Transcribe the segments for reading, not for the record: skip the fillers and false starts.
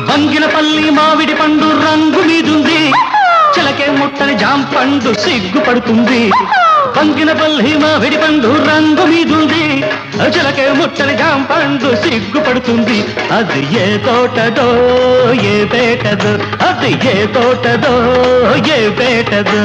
బంగినపల్లి మామిడి పండు రంగు మీదుంది, చిలకే ముట్టని జాంపండు సిగ్గుపడుతుంది. బంగినపల్లి మామిడి పండు రంగు మీదుంది, చిలకే ముట్టని జాంపండు సిగ్గుపడుతుంది. అది ఏ తోటదో ఏ పేటదో, అది ఏ తోటదో ఏ పేటదో.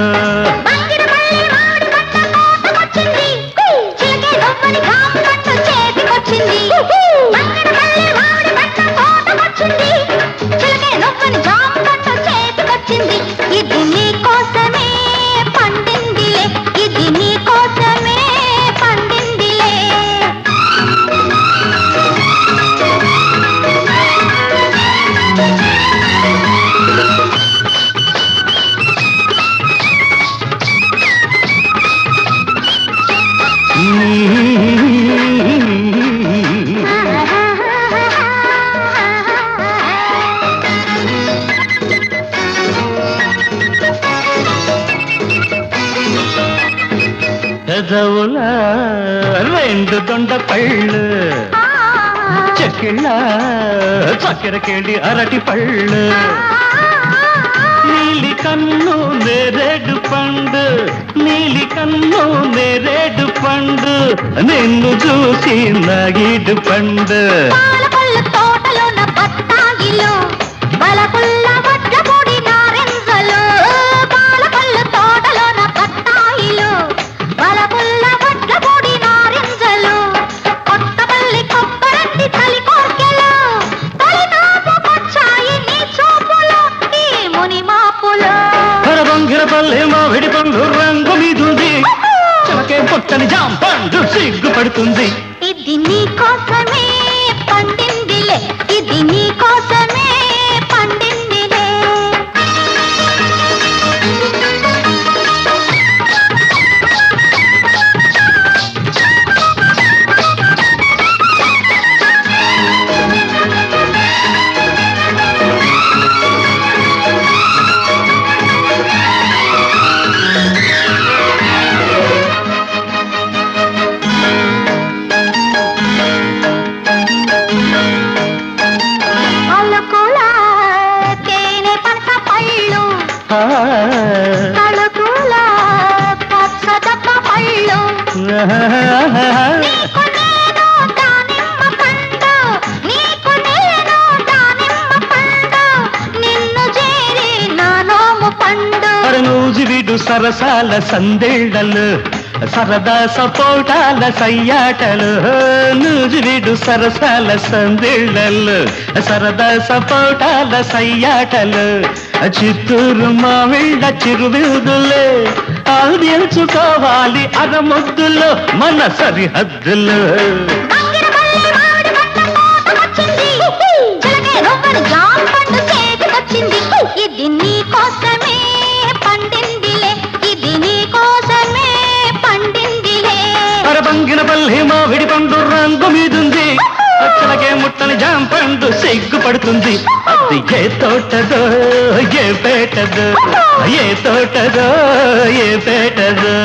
ఇది నీ కోసమే పండిందిలే, ఇది నీ కోసమే పండిందిలే. పెదవుల రెండు దొండ పళ్ళు, చెక్కిళ్ళ చక్కెరకేళి అరటి పళ్ళు. నీలి కన్ను నేరేడు పండు, నీలి కన్ను నేరేడు పండు, నిన్ను చూసి నాగిడు పండు. తోటలోన బత్తాయిలో బలపుల్ల వడ్ల పొడి నారింజలు, పాలపల్ల తోటలోన బత్తాయిలో బలపుల్ల వడ్ల పొడి నారింజలు. కొత్తపల్లి కొబ్బరంటి తలి కోర్కెలు, తలి నాపుకొచ్చాయి నీ చూపులో ఈ ముని మాపులో. బంగినపల్లి మామిడి పండు రంగు మీదుంది, చిలకే పుట్టని జాంపండు సిగ్గుపడుతుంది. ఇది నీ కోసమే పండిందిలే, ఇది నీ కోసమే పండిందిలే. తలుకుల పచ్చదప్ప పళ్ళు, నీకు నేను దానిమ్మ పండు, నీకు నేను దానిమ్మ పండు, నిన్ను చేరి నా నోము పండు. నూజివిడు సరసాల సందేళ్లలు, సరదా సపోటాల సయ్యాటలు. నూజివిడు సరసాల సందేళ్లలు, సరదా సపోటాల సయ్యాటలు. చిత్తూరు మావిళ్ళ చిరువిందులే ఆల్దించుకోవాలి అరముద్దులో మన సరిహద్దులు. ఇది నీ కోసమే పండిందిలే, ఇది నీ కోసమే పండిందిలే. బంగినపల్లి మామిడి పండు రంగు మీదుంది, చిలకే ముట్టని జాంపండు సిగ్గుపడుతుంది. అది ఏ తోటదో ఏ పేటదో, ఏ తోటదో ఏ పేటదో.